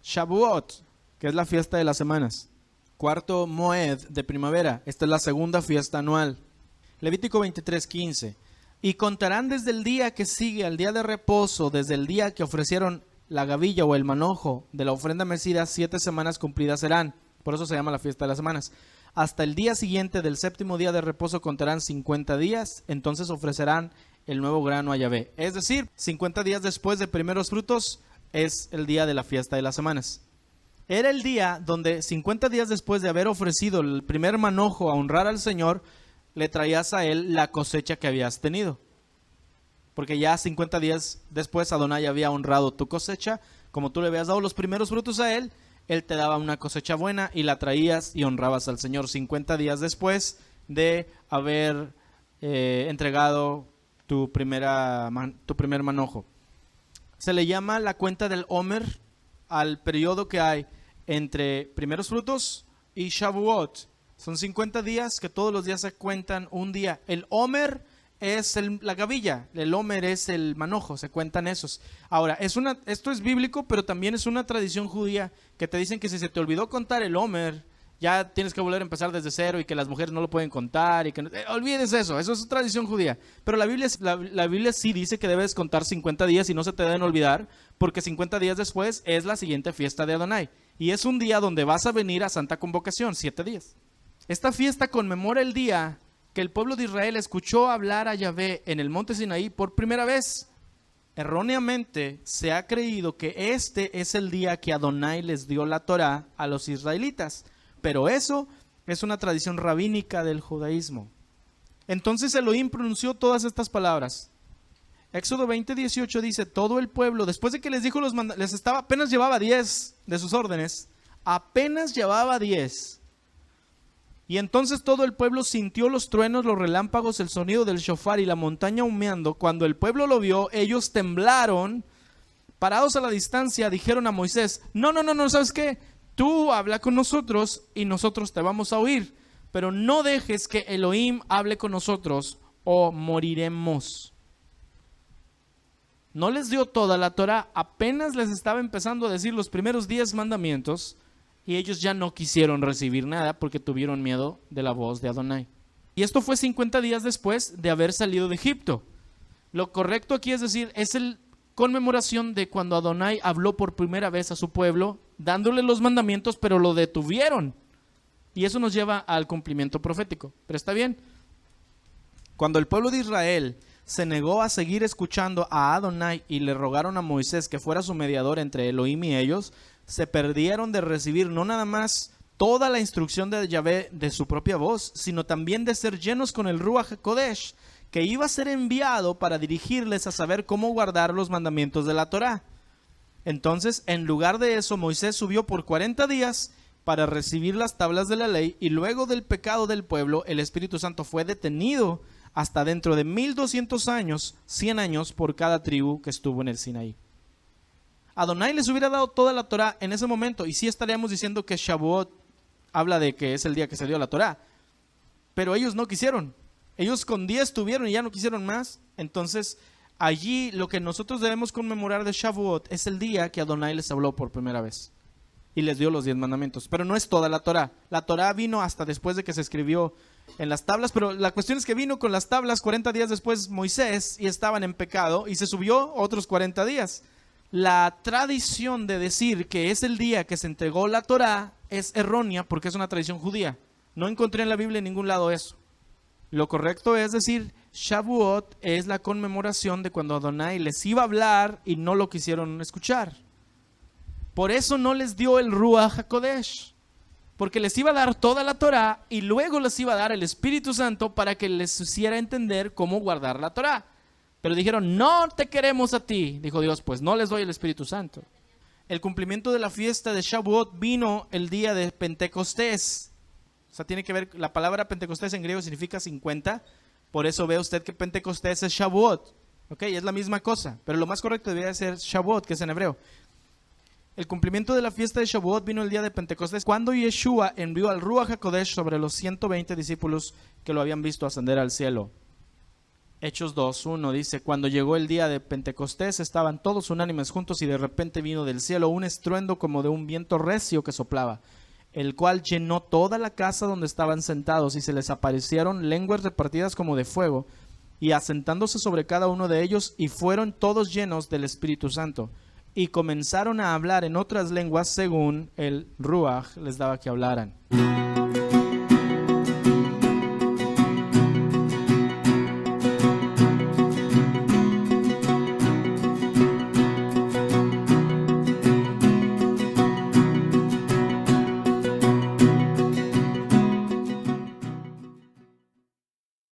Shavuot, que es la fiesta de las semanas. Cuarto Moed de primavera, esta es la segunda fiesta anual. Levítico 23:15. Y contarán desde el día que sigue al día de reposo, desde el día que ofrecieron la gavilla o el manojo de la ofrenda mecida, 7 semanas cumplidas serán. Por eso se llama la fiesta de las semanas. Hasta el día siguiente del séptimo día de reposo contarán 50 días, entonces ofrecerán el nuevo grano a Yahvé. Es decir, 50 días después de primeros frutos es el día de la fiesta de las semanas. Era el día donde 50 días después de haber ofrecido el primer manojo a honrar al Señor, le traías a él la cosecha que habías tenido. Porque ya 50 días después Adonai había honrado tu cosecha. Como tú le habías dado los primeros frutos a él, él te daba una cosecha buena y la traías y honrabas al Señor 50 días después de haber entregado tu primer manojo. Se le llama la cuenta del Omer al periodo que hay entre primeros frutos y Shavuot. Son 50 días que todos los días se cuentan un día. El Omer es la gavilla, el Omer es el manojo, se cuentan esos. Ahora, esto es bíblico, pero también es una tradición judía que te dicen que si se te olvidó contar el Omer, ya tienes que volver a empezar desde cero y que las mujeres no lo pueden contar. Y que olvides eso es tradición judía. Pero la Biblia sí dice que debes contar 50 días y no se te deben olvidar, porque 50 días después es la siguiente fiesta de Adonai. Y es un día donde vas a venir a Santa Convocación, 7 días. Esta fiesta conmemora el día que el pueblo de Israel escuchó hablar a Yahvé en el monte Sinaí por primera vez. Erróneamente se ha creído que este es el día que Adonai les dio la Torá a los israelitas, pero eso es una tradición rabínica del judaísmo. Entonces Elohim pronunció todas estas palabras. Éxodo 20:18 dice, todo el pueblo, después de que les dijo apenas llevaba 10 de sus órdenes, apenas llevaba 10. Y entonces todo el pueblo sintió los truenos, los relámpagos, el sonido del shofar y la montaña humeando. Cuando el pueblo lo vio, ellos temblaron. Parados a la distancia, dijeron a Moisés, no, ¿sabes qué? Tú habla con nosotros y nosotros te vamos a oír. Pero no dejes que Elohim hable con nosotros o moriremos. No les dio toda la Torá, apenas les estaba empezando a decir los primeros 10 mandamientos. Y ellos ya no quisieron recibir nada porque tuvieron miedo de la voz de Adonai. Y esto fue 50 días después de haber salido de Egipto. Lo correcto aquí es decir, es la conmemoración de cuando Adonai habló por primera vez a su pueblo, dándole los mandamientos, pero lo detuvieron. Y eso nos lleva al cumplimiento profético. Pero está bien. Cuando el pueblo de Israel se negó a seguir escuchando a Adonai y le rogaron a Moisés que fuera su mediador entre Elohim y ellos, se perdieron de recibir no nada más toda la instrucción de Yahvé de su propia voz, sino también de ser llenos con el Ruach HaKodesh, que iba a ser enviado para dirigirles a saber cómo guardar los mandamientos de la Torá. Entonces, en lugar de eso, Moisés subió por 40 días para recibir las tablas de la ley, y luego del pecado del pueblo, el Espíritu Santo fue detenido hasta dentro de 1200 años, 100 años por cada tribu que estuvo en el Sinaí. Adonai les hubiera dado toda la Torá en ese momento, y sí estaríamos diciendo que Shavuot habla de que es el día que se dio la Torá, pero ellos no quisieron. Ellos con 10 tuvieron y ya no quisieron más. Entonces allí lo que nosotros debemos conmemorar de Shavuot es el día que Adonai les habló por primera vez y les dio los 10 mandamientos, pero no es toda la Torá. La Torá vino hasta después de que se escribió en las tablas, pero la cuestión es que vino con las tablas 40 días después Moisés y estaban en pecado y se subió otros 40 días. La tradición de decir que es el día que se entregó la Torá es errónea porque es una tradición judía. No encontré en la Biblia en ningún lado eso. Lo correcto es decir, Shavuot es la conmemoración de cuando Adonai les iba a hablar y no lo quisieron escuchar. Por eso no les dio el Ruach HaKodesh, porque les iba a dar toda la Torá y luego les iba a dar el Espíritu Santo para que les hiciera entender cómo guardar la Torá. Pero dijeron, no te queremos a ti. Dijo Dios, pues no les doy el Espíritu Santo. El cumplimiento de la fiesta de Shavuot vino el día de Pentecostés. O sea, tiene que ver, la palabra Pentecostés en griego significa 50. Por eso ve usted que Pentecostés es Shavuot. Ok, es la misma cosa. Pero lo más correcto debería ser Shavuot, que es en hebreo. El cumplimiento de la fiesta de Shavuot vino el día de Pentecostés, cuando Yeshua envió al Ruach HaKodesh sobre los 120 discípulos que lo habían visto ascender al cielo. Hechos 2:1 dice, cuando llegó el día de Pentecostés estaban todos unánimes juntos y de repente vino del cielo un estruendo como de un viento recio que soplaba, el cual llenó toda la casa donde estaban sentados y se les aparecieron lenguas repartidas como de fuego y asentándose sobre cada uno de ellos y fueron todos llenos del Espíritu Santo y comenzaron a hablar en otras lenguas según el Ruach les daba que hablaran.